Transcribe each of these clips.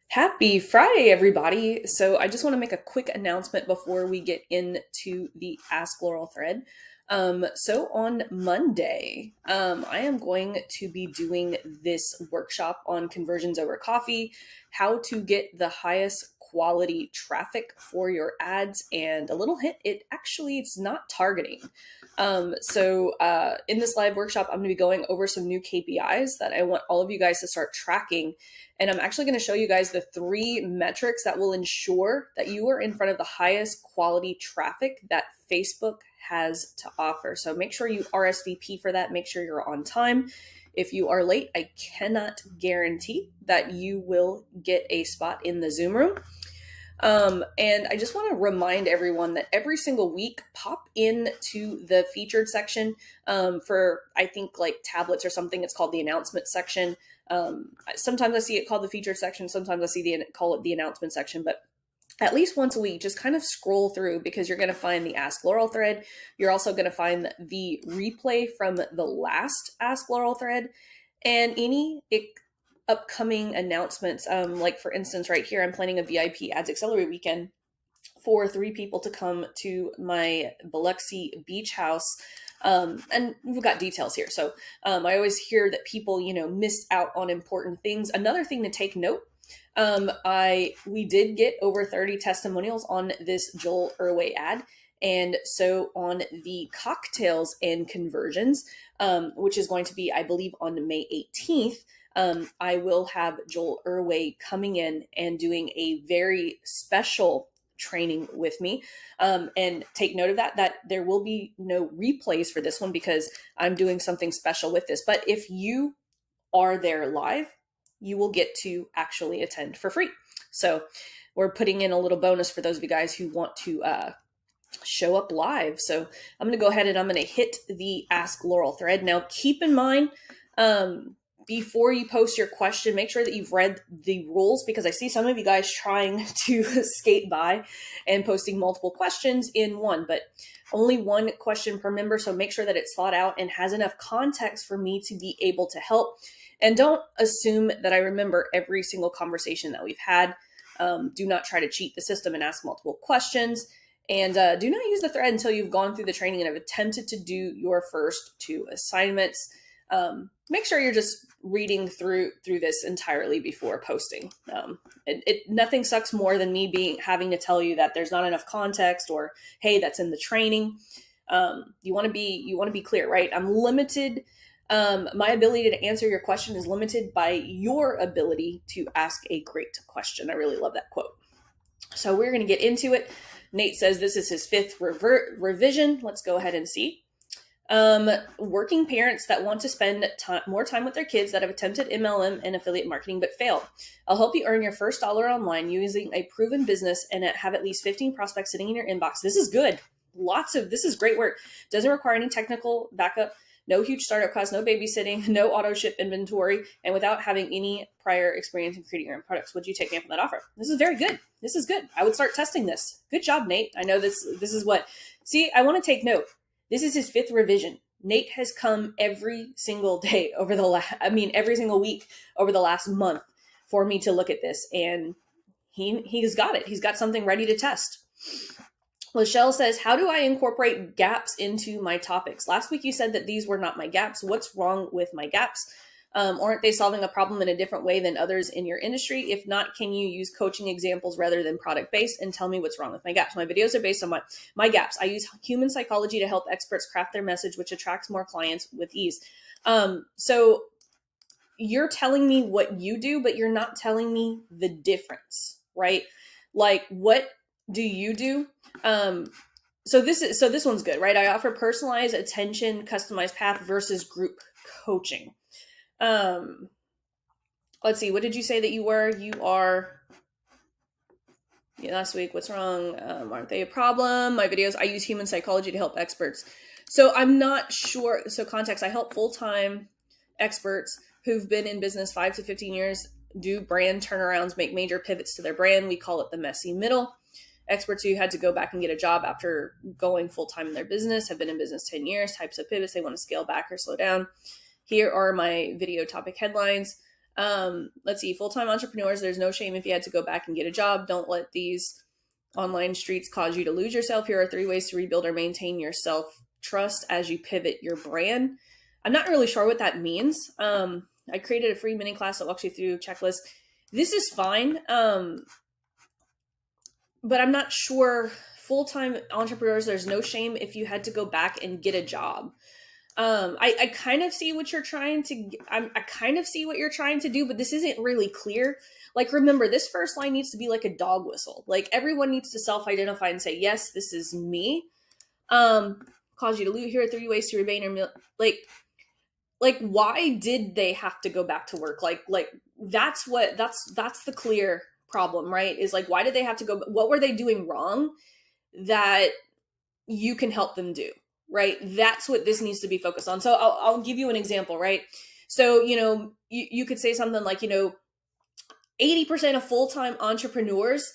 Happy Friday, everybody. So I just want to make a quick announcement before we get into the Ask Laurel thread. So on Monday, I am going to be doing this workshop on conversions over coffee, how to get the highest quality traffic for your ads, and a little hint, it's not targeting. In this live workshop, I'm going to be going over some new KPIs that I want all of you guys to start tracking, and I'm actually going to show you guys the 3 metrics that will ensure that you are in front of the highest quality traffic that Facebook has to offer. So make sure you RSVP for that. Make sure you're on time. If you are late, I cannot guarantee that you will get a spot in the Zoom room. And I just want to remind everyone that every single week, pop into the featured section for, I think, like tablets or something. It's called the announcement section. Sometimes I see it called the featured section. Sometimes I see call it the announcement section, but at least once a week, just kind of scroll through, because you're going to find the Ask Laurel thread. You're also going to find the replay from the last Ask Laurel thread and any upcoming announcements. Like for instance, right here, I'm planning a VIP Ads Accelerate weekend for 3 people to come to my Biloxi beach house. And we've got details here. So I always hear that people, missed out on important things. Another thing to take note, we did get over 30 testimonials on this Joel Urway ad. And so on the cocktails and conversions, which is going to be, I believe, on May 18th, I will have Joel Urway coming in and doing a very special training with me. And take note of that there will be no replays for this one because I'm doing something special with this. But if you are there live, you will get to actually attend for free. So we're putting in a little bonus for those of you guys who want to show up live. So I'm going to go ahead and I'm going to hit the Ask Laurel thread. Now, keep in mind, before you post your question, make sure that you've read the rules, because I see some of you guys trying to skate by and posting multiple questions in one, but only one question per member. So make sure that it's thought out and has enough context for me to be able to help. And don't assume that I remember every single conversation that we've had. Do not try to cheat the system and ask multiple questions. And do not use the thread until you've gone through the training and have attempted to do your first 2 assignments. Make sure you're just reading through this entirely before posting. Nothing sucks more than me having to tell you that there's not enough context, or, hey, that's in the training. You want to be clear, right? I'm limited. My ability to answer your question is limited by your ability to ask a great question. I really love that quote. So we're going to get into it. Nate says this is his 5th revision. Let's go ahead and see. Working parents that want to spend more time with their kids that have attempted MLM and affiliate marketing but failed. I'll help you earn your first dollar online using a proven business and have at least 15 prospects sitting in your inbox. This is good. This is great work. Doesn't require any technical backup, no huge startup costs, no babysitting, no auto ship inventory, and without having any prior experience in creating your own products. Would you take me up on that offer? This is very good. This is good. I would start testing this. Good job, Nate. I know this is what, see, I want to take note. This is his 5th revision. Nate has come every single day every single week over the last month for me to look at this, and he's got it. He's got something ready to test. Lachelle says, how do I incorporate gaps into my topics? Last week you said that these were not my gaps. What's wrong with my gaps? Aren't they solving a problem in a different way than others in your industry? If not, can you use coaching examples rather than product-based and tell me what's wrong with my gaps? My videos are based on my gaps. I use human psychology to help experts craft their message, which attracts more clients with ease. So you're telling me what you do, but you're not telling me the difference, right? Like, what do you do? So this one's good, right? I offer personalized attention, customized path versus group coaching. Let's see. What did you say that you were? You are, last week. What's wrong? Aren't they a problem? My videos, I use human psychology to help experts. So I'm not sure. So context, I help full-time experts who've been in business 5 to 15 years, do brand turnarounds, make major pivots to their brand. We call it the messy middle. Experts who had to go back and get a job after going full-time in their business, have been in business 10 years, types of pivots they want to scale back or slow down. Here are my video topic headlines. Let's see, full-time entrepreneurs, there's no shame if you had to go back and get a job. Don't let these online streets cause you to lose yourself. Here are 3 ways to rebuild or maintain your self-trust as you pivot your brand. I'm not really sure what that means. I created a free mini class that walks you through a checklist. This is fine, but I'm not sure. Full-time entrepreneurs, there's no shame if you had to go back and get a job. I kind of see what you're trying to, I kind of see what you're trying to do, but this isn't really clear. Like, remember, this first line needs to be like a dog whistle. Like, everyone needs to self-identify and say, yes, this is me. Cause you to lose. Here are 3 ways to remain or like, why did they have to go back to work? Like, that's the clear problem, right? Is like, why did they have to go? What were they doing wrong that you can help them do? Right? That's what this needs to be focused on. So I'll give you an example, right? So, you could say something like, 80% of full-time entrepreneurs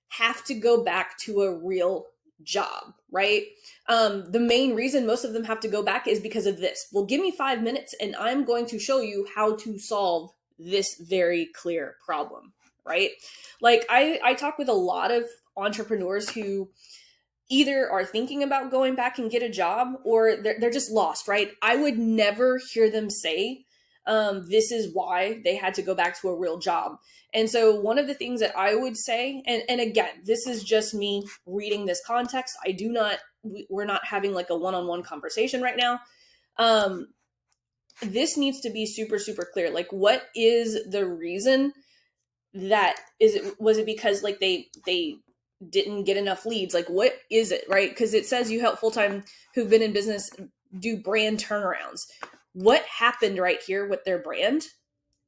have to go back to a real job, right? The main reason most of them have to go back is because of this. Well, give me 5 minutes and I'm going to show you how to solve this very clear problem, right? Like, I talk with a lot of entrepreneurs who either are thinking about going back and get a job, or they're just lost, right? I would never hear them say, this is why they had to go back to a real job. And so one of the things that I would say, and again, this is just me reading this context. We're not having like a one-on-one conversation right now. This needs to be super, super clear. Like, what is the reason was it because like they didn't get enough leads? Like, what is it, right? Because it says you help full-time who've been in business do brand turnarounds. What happened right here with their brand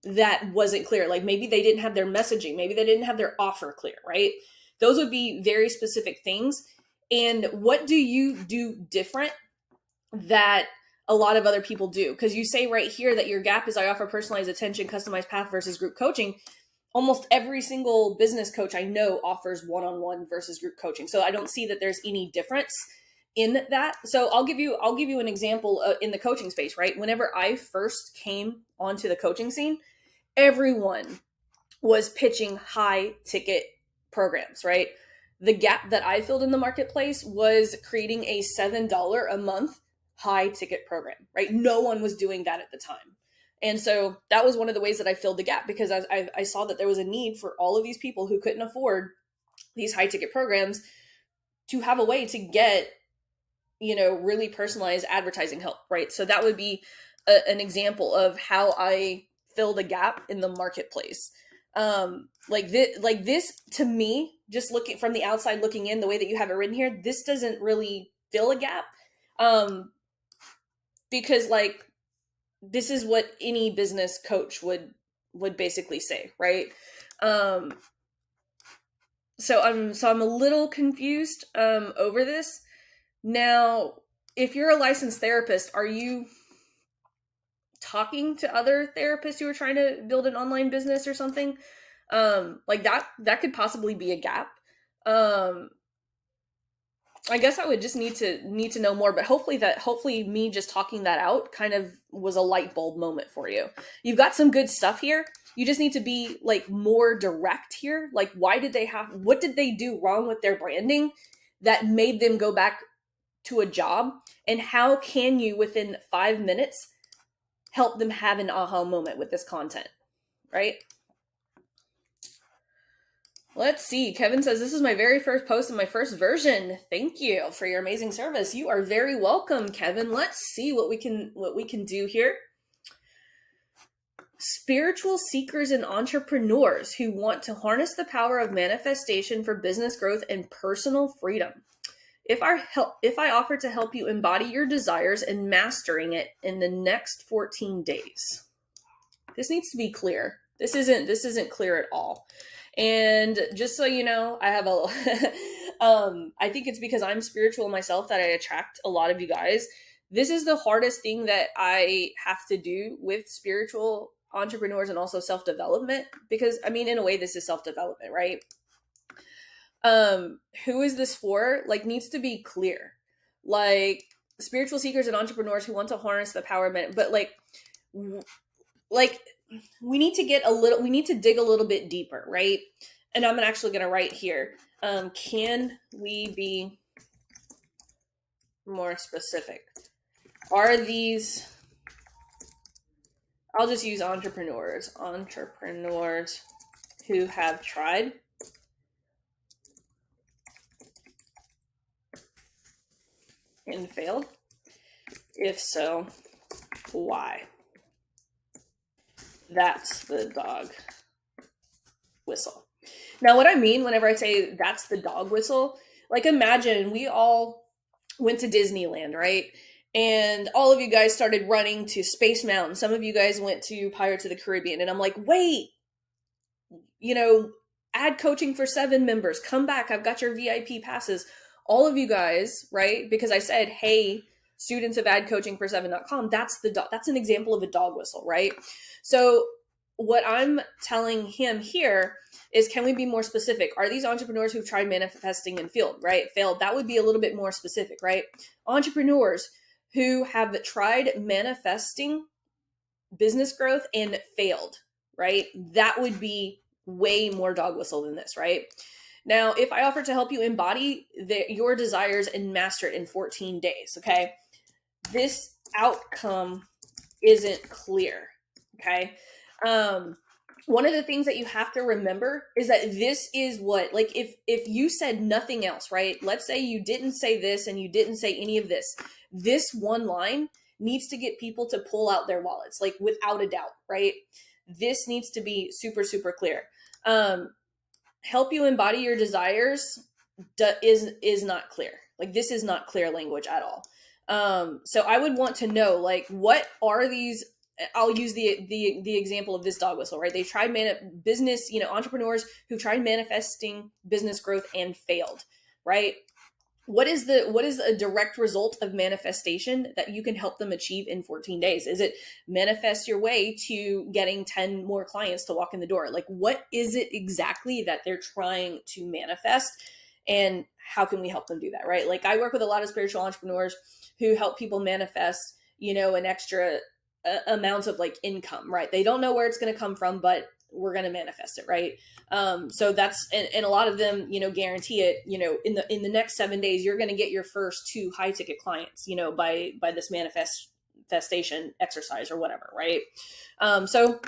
that wasn't clear? Like, maybe they didn't have their messaging, maybe they didn't have their offer clear, right? Those would be very specific things. And what do you do different that a lot of other people do? Because you say right here that your gap is I offer personalized attention, customized path versus group coaching. Almost every single business coach I know offers one-on-one versus group coaching. So I don't see that there's any difference in that. So I'll give you an example in the coaching space, right? Whenever I first came onto the coaching scene, everyone was pitching high ticket programs, right? The gap that I filled in the marketplace was creating a $7 a month high ticket program, right? No one was doing that at the time. And so that was one of the ways that I filled the gap, because I saw that there was a need for all of these people who couldn't afford these high ticket programs to have a way to get, really personalized advertising help, right? So that would be an example of how I filled a gap in the marketplace. Like this to me, just looking from the outside looking in, the way that you have it written here, this doesn't really fill a gap. Because like, this is what any business coach would basically say, right? So I'm a little confused over this. Now, if you're a licensed therapist, are you talking to other therapists who are trying to build an online business or something? Like that could possibly be a gap. I guess I would just need to know more, but hopefully me just talking that out kind of was a light bulb moment for you. You've got some good stuff here. You just need to be like more direct here. Like, what did they do wrong with their branding that made them go back to a job? And how can you, within 5 minutes, help them have an aha moment with this content, right? Let's see. Kevin says, this is my very first post and my first version. Thank you for your amazing service. You are very welcome, Kevin. Let's see what we can do here. Spiritual seekers and entrepreneurs who want to harness the power of manifestation for business growth and personal freedom. If I offer to help you embody your desires and mastering it in the next 14 days. This needs to be clear. This isn't clear at all. And just so you know, I have I think it's because I'm spiritual myself that I attract a lot of you guys. This is the hardest thing that I have to do with spiritual entrepreneurs and also self-development, because I mean, in a way, this is self-development, right? Who is this for? Like, needs to be clear. Like, spiritual seekers and entrepreneurs who want to harness the power of men, but like we need to dig a little bit deeper, right? And I'm actually going to write here, can we be more specific? Are these, I'll just use entrepreneurs who have tried and failed? If so, why? That's the dog whistle. Now, what I mean whenever I say that's the dog whistle, like imagine we all went to Disneyland, right? And all of you guys started running to Space Mountain. Some of you guys went to Pirates of the Caribbean. And I'm like, wait, add coaching for 7 members. Come back. I've got your VIP passes. All of you guys, right? Because I said, hey, students of adcoachingfor7.com, that's an example of a dog whistle, right? So what I'm telling him here is, can we be more specific? Are these entrepreneurs who've tried manifesting and failed, right? Failed. That would be a little bit more specific, right? Entrepreneurs who have tried manifesting business growth and failed, right? That would be way more dog whistle than this, right? Now, if I offer to help you embody your desires and master it in 14 days, okay? This outcome isn't clear, okay? One of the things that you have to remember is that this is what, like, if you said nothing else, right? Let's say you didn't say this and you didn't say any of this. This one line needs to get people to pull out their wallets, like without a doubt, right? This needs to be super, super clear. Help you embody your desires is not clear. Like, this is not clear language at all. So I would want to know, like, what are these? I'll use the example of this dog whistle, right? They tried business, entrepreneurs who tried manifesting business growth and failed, right? What is a direct result of manifestation that you can help them achieve in 14 days? Is it manifest your way to getting 10 more clients to walk in the door? Like, what is it exactly that they're trying to manifest, and how can we help them do that, right? Like, I work with a lot of spiritual entrepreneurs who help people manifest, an extra amount of like income, right? They don't know where it's going to come from, but we're going to manifest it, right? So that's, and a lot of them, guarantee it, in the next 7 days, you're going to get your first 2 high ticket clients, by this manifestation exercise or whatever, right? So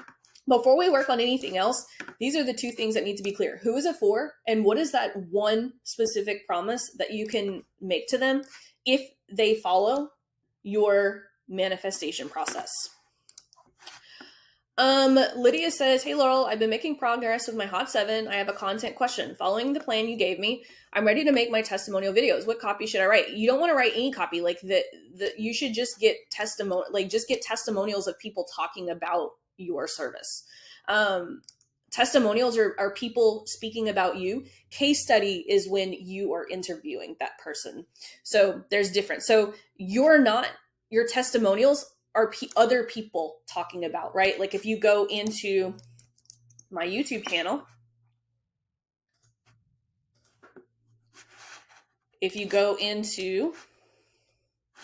before we work on anything else, these are the 2 things that need to be clear. Who is it for? And what is that one specific promise that you can make to them if they follow your manifestation process? Lydia says, hey Laurel, I've been making progress with my Hot 7. I have a content question. Following the plan you gave me, I'm ready to make my testimonial videos. What copy should I write? You don't want to write any copy. Like, you should just get testimonials of people talking about your service. Testimonials are people speaking about you. Case study is when you are interviewing that person. So there's difference. So your testimonials are other people talking about, right? Like, if you go into my YouTube channel, if you go into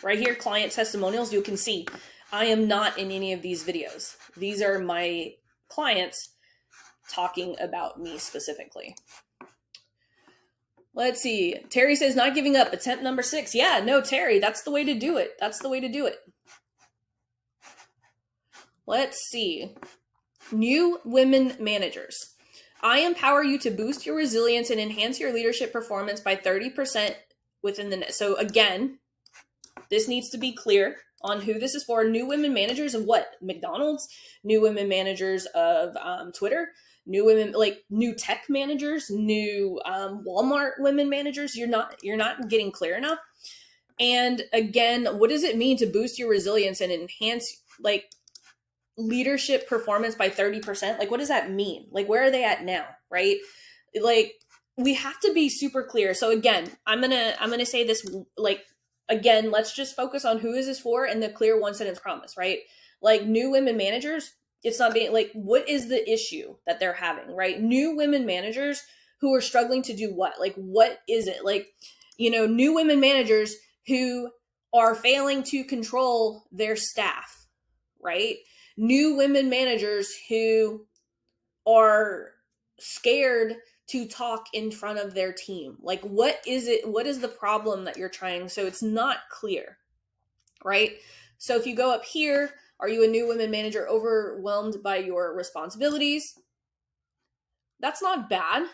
right here, client testimonials, you can see I am not in any of these videos. These are my clients talking about me specifically. Let's see. Terry says, not giving up, attempt number 6. Yeah, no, Terry, that's the way to do it. That's the way to do it. Let's see. New women managers. I empower you to boost your resilience and enhance your leadership performance by 30% within the net. So again, this needs to be clear on who this is for. New women managers of what? McDonald's, new women managers of Twitter, new women, like new tech managers, new Walmart women managers. You're not getting clear enough. And again, what does it mean to boost your resilience and enhance like leadership performance by 30%? Like, what does that mean? Like, where are they at now? Right? Like, we have to be super clear. So again, I'm gonna say this, like, again, let's just focus on who is this for and the clear 1-sentence promise, right? Like, new women managers, it's not being like, what is the issue that they're having, right? New women managers who are struggling to do what? Like, what is it? Like, new women managers who are failing to control their staff, right? new women managers who are scared to talk in front of their team. Like, what is it? What is the problem that you're trying? So it's not clear, right? So if you go up here, are you a new women manager overwhelmed by your responsibilities? That's not bad.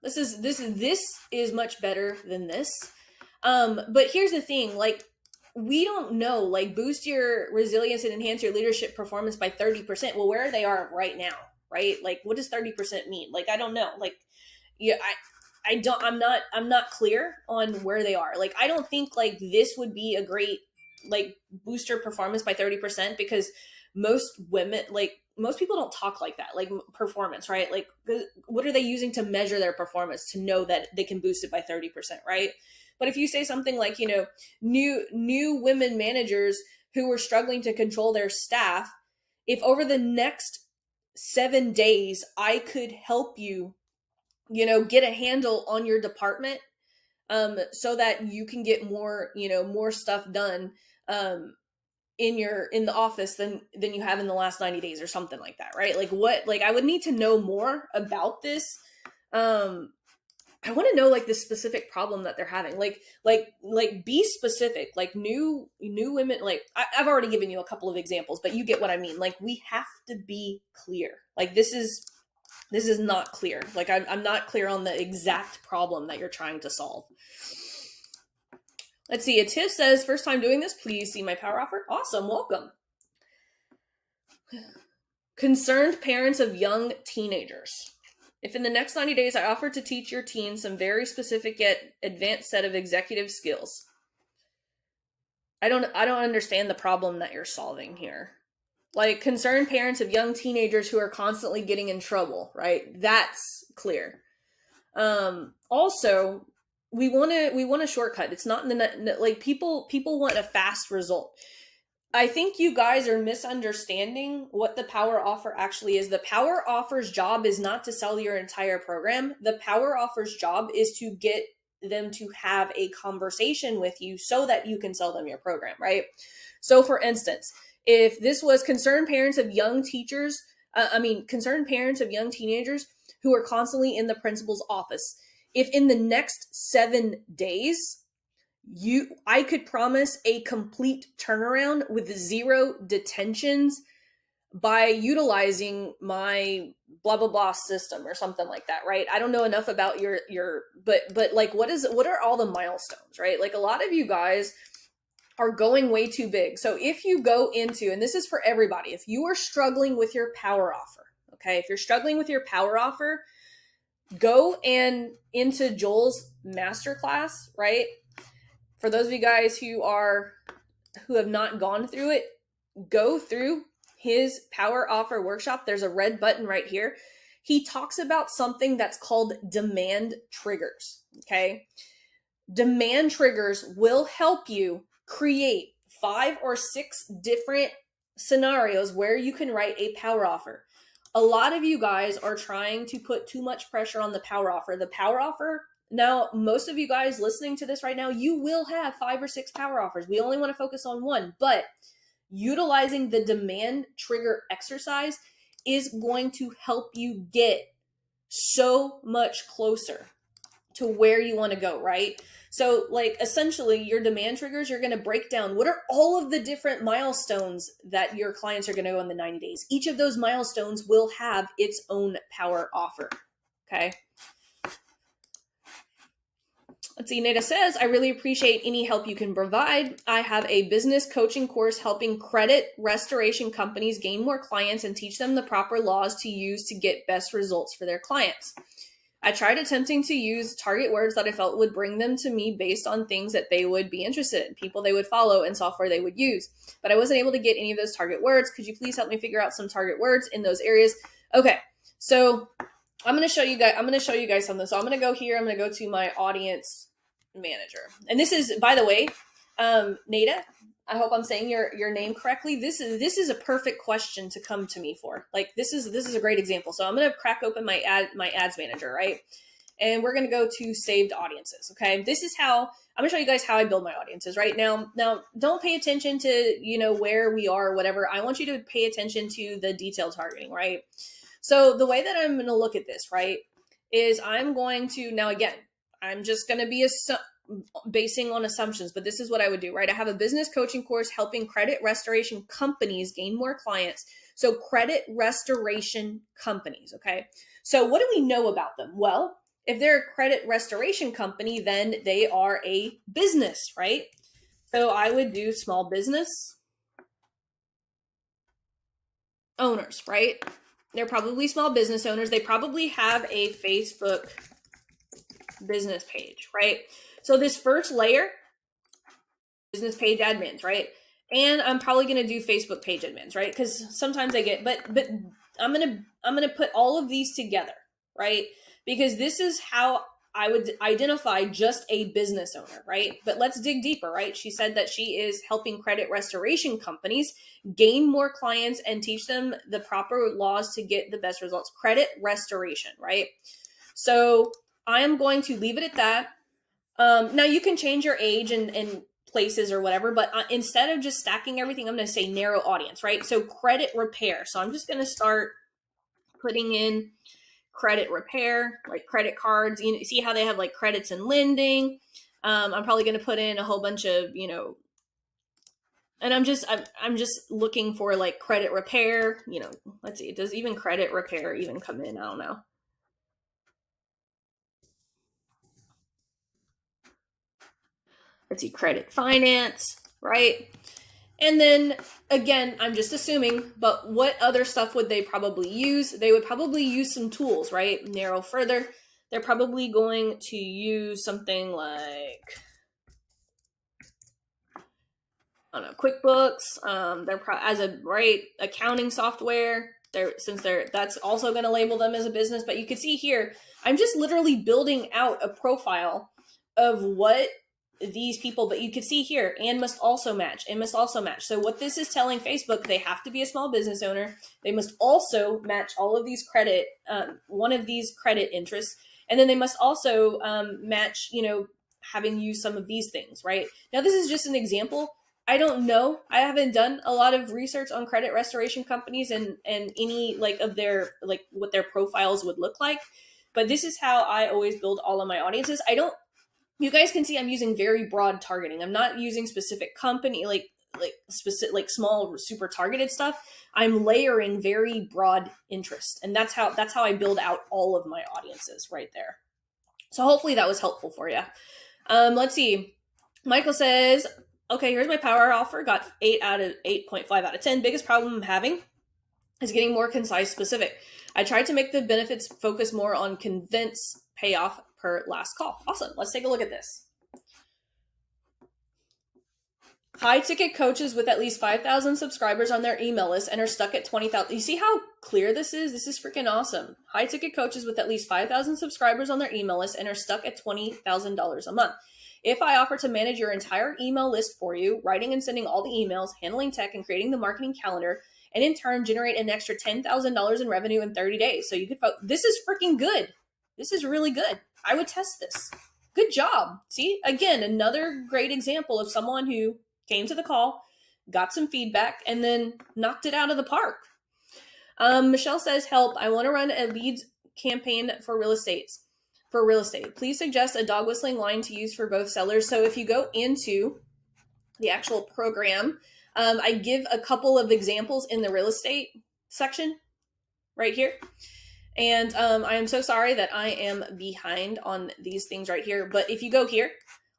This is much better than this. But here's the thing, like, we don't know, like, boost your resilience and enhance your leadership performance by 30%. Well, where they are right now, right? Like, what does 30% mean? Like, I don't know. Like, yeah, I'm not clear on where they are. Like, I don't think like this would be a great like booster performance by 30%, because most women, like most people don't talk like that, like performance, right? Like, what are they using to measure their performance to know that they can boost it by 30%, right? But if you say something like, new women managers who are struggling to control their staff, if over the next 7 days I could help you, get a handle on your department, so that you can get more stuff done, in the office than you have in the last 90 days or something like that, right? Like, what, like, I would need to know more about this. I want to know like the specific problem that they're having, like be specific, like new women, like I've already given you a couple of examples, but you get what I mean. Like, we have to be clear. Like, this is not clear. Like, I'm not clear on the exact problem that you're trying to solve. Let's see. A Tiff says, first time doing this, please see my power offer. Awesome. Welcome. Concerned parents of young teenagers. If in the next 90 days I offer to teach your teen some very specific yet advanced set of executive skills. I don't understand the problem that you're solving here. Like, concerned parents of young teenagers who are constantly getting in trouble, right? That's clear. Also, we want a shortcut. It's not in the, like, people want a fast result. I think you guys are misunderstanding what the power offer actually is. The power offer's job is not to sell your entire program. The power offer's job is to get them to have a conversation with you so that you can sell them your program, right? So for instance, if this was concerned parents of young teenagers who are constantly in the principal's office, if in the next 7 days, I could promise a complete turnaround with 0 detentions by utilizing my blah blah blah system or something like that, right? I don't know enough about but like, what are all the milestones, right? Like, a lot of you guys are going way too big. So if you go into, and this is for everybody, if you are struggling with your power offer, okay, if you're struggling with your power offer, go and into Joel's masterclass, right? For those of you guys who have not gone through it, go through his power offer workshop. There's a red button right here. He talks about something that's called demand triggers, okay? Demand triggers will help you create 5 or 6 different scenarios where you can write a power offer. A lot of you guys are trying to put too much pressure on the power offer. The power offer, now, most of you guys listening to this right now, you will have 5 or 6 power offers. We only want to focus on one, but utilizing the demand trigger exercise is going to help you get so much closer to where you want to go, right? So, like, essentially, your demand triggers, you're going to break down what are all of the different milestones that your clients are going to go in the 90 days. Each of those milestones will have its own power offer, okay? Let's see, Nada says, I really appreciate any help you can provide. I have a business coaching course helping credit restoration companies gain more clients and teach them the proper laws to use to get best results for their clients. I tried attempting to use target words that I felt would bring them to me based on things that they would be interested in, people they would follow, and software they would use. But I wasn't able to get any of those target words. Could you please help me figure out some target words in those areas? Okay, so I'm going to show you guys something. So I'm going to go here. I'm going to go to my audience manager. And this is, by the way, Nada, I hope I'm saying your name correctly. This is a perfect question to come to me for. Like, this is a great example. So I'm going to crack open my ads manager, right? and we're going to go to saved audiences. Okay. This is how I'm going to show you guys how I build my audiences right now. Now, don't pay attention to, where we are or whatever. I want you to pay attention to the detailed targeting, right? So the way that I'm going to look at this, right, is I'm going to, now again, I'm just going to be basing on assumptions, but this is what I would do, right? I have a business coaching course helping credit restoration companies gain more clients. So credit restoration companies, okay? So what do we know about them? Well, if they're a credit restoration company, then they are a business, right? So I would do small business owners, right? They're probably small business owners. They probably have a Facebook business page, right? So this first layer, business page admins, right? And I'm probably going to do Facebook page admins, right? Because sometimes I get, but I'm gonna put all of these together, right? Because this is how I would identify just a business owner, right? But let's dig deeper, right? She said that she is helping credit restoration companies gain more clients and teach them the proper laws to get the best results. Credit restoration, right? So I am going to leave it at that. Now you can change your age and places or whatever, but instead of just stacking everything, I'm going to say narrow audience, right? So credit repair. So I'm just going to start putting in credit repair, like credit cards. You see how they have like credits and lending. I'm probably going to put in a whole bunch of, and I'm just looking for like credit repair, let's see, does even credit repair even come in? I don't know. Let's see, credit finance, right? And then again, I'm just assuming, but what other stuff would they probably use? They would probably use some tools, right? Narrow further. They're probably going to use something like, I don't know, QuickBooks. They're as a accounting software. That's also going to label them as a business. But you can see here, I'm just literally building out a profile of what these people, but you can see here, and must also match, and must also match. So what this is telling Facebook, they have to be a small business owner. They must also match all of these credit, one of these credit interests. And then they must also match, having used some of these things, right? Now, this is just an example. I don't know. I haven't done a lot of research on credit restoration companies and any of their what their profiles would look like. But this is how I always build all of my audiences. You guys can see I'm using very broad targeting. I'm not using specific company specific small super targeted stuff. I'm layering very broad interest, and that's how I build out all of my audiences right there. So hopefully that was helpful for you. Let's see. Michael says, okay, here's my power offer. Got 8.5 out of 10. Biggest problem I'm having is getting more concise, specific. I tried to make the benefits focus more on convince payoff per last call. Awesome. Let's take a look at this. High ticket coaches with at least 5,000 subscribers on their email list and are stuck at 20,000. You see how clear this is? This is freaking awesome. High ticket coaches with at least 5,000 subscribers on their email list and are stuck at $20,000 a month. If I offer to manage your entire email list for you, writing and sending all the emails, handling tech, and creating the marketing calendar, and in turn generate an extra $10,000 in revenue in 30 days. So you could, this is freaking good. This is really good. I would test this. Good job. See, again, another great example of someone who came to the call, got some feedback, and then knocked it out of the park. Michelle says, help. I want to run a leads campaign for real estate. Please suggest a dog whistling line to use for both sellers. So if you go into the actual program, I give a couple of examples in the real estate section right here. And I am so sorry that I am behind on these things right here. But if you go here,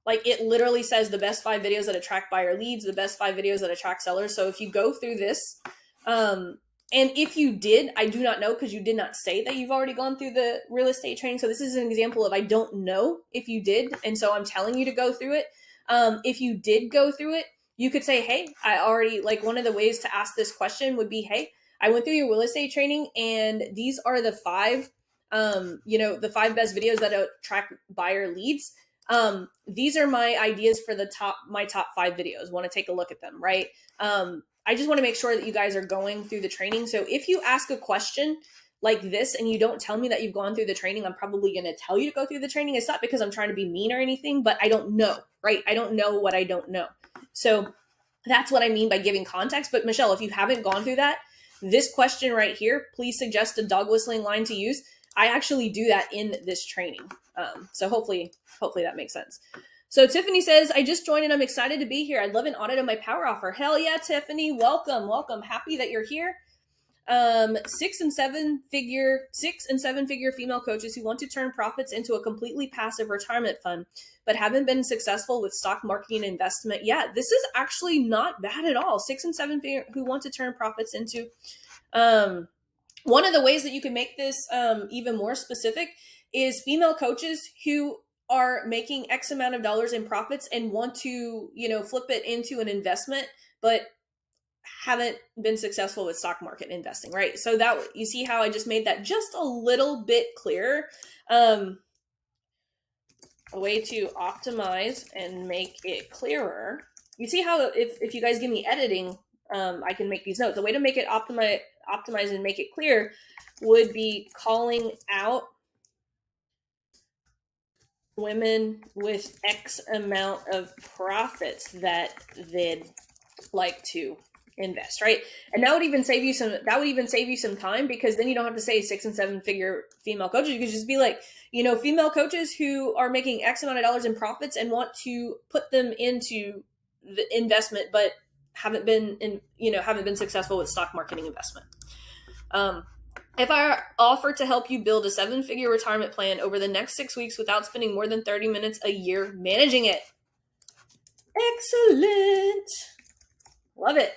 it literally says the best 5 videos that attract buyer leads, the best 5 videos that attract sellers. So if you go through this, and if you did, I do not know, because you did not say that you've already gone through the real estate training. So this is an example of I don't know if you did. And so I'm telling you to go through it. If you did go through it, you could say, hey, I already, one of the ways to ask this question would be, hey, I went through your real estate training and these are the 5, the 5 best videos that attract buyer leads. These are my ideas for my top 5 videos. Want to take a look at them, right? I just want to make sure that you guys are going through the training. So if you ask a question, like this and you don't tell me that you've gone through the training, I'm probably going to tell you to go through the training. It's not because I'm trying to be mean or anything, but I don't know, right? I don't know what I don't know. So that's what I mean by giving context. But Michelle, if you haven't gone through that, this question right here, please suggest a dog whistling line to use. I actually do that in this training. So hopefully that makes sense. So Tiffany says, I just joined and I'm excited to be here. I'd love an audit of my power offer. Hell yeah, Tiffany. Welcome. Happy that you're here. 6 and 7 figure female coaches who want to turn profits into a completely passive retirement fund, but haven't been successful with stock marketing and investment yet. This is actually not bad at all. 6 and 7 figure who want to turn profits into, one of the ways that you can make this even more specific is female coaches who are making X amount of dollars in profits and want to, flip it into an investment, but haven't been successful with stock market investing, right? So that you see how I just made that just a little bit clearer. A way to optimize and make it clearer. You see how if you guys give me editing, I can make these notes. The way to make it optimize and make it clear would be calling out women with X amount of profits that they'd like to invest, right? And that would even save you some time, because then you don't have to say 6 and 7 figure female coaches. You could just be like, female coaches who are making X amount of dollars in profits and want to put them into the investment, but haven't been successful with stock marketing investment. If I offer to help you build a 7-figure retirement plan over the next 6 weeks without spending more than 30 minutes a year managing it. Excellent. Love it.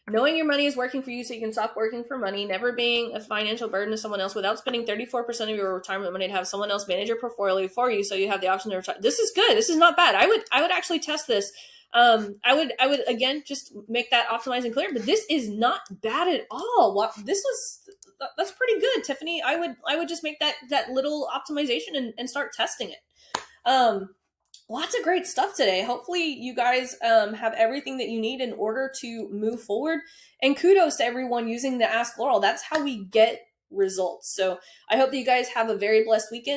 Knowing your money is working for you so you can stop working for money, never being a financial burden to someone else, without spending 34% of your retirement money to have someone else manage your portfolio for you so you have the option to retire. This is good. This is not bad. I would actually test this. I would again just make that optimized and clear, but this is not bad at all. That's pretty good, Tiffany. I would just make that little optimization and start testing it. Lots of great stuff today. Hopefully you guys have everything that you need in order to move forward. And kudos to everyone using the Ask Laurel. That's how we get results. So I hope that you guys have a very blessed weekend.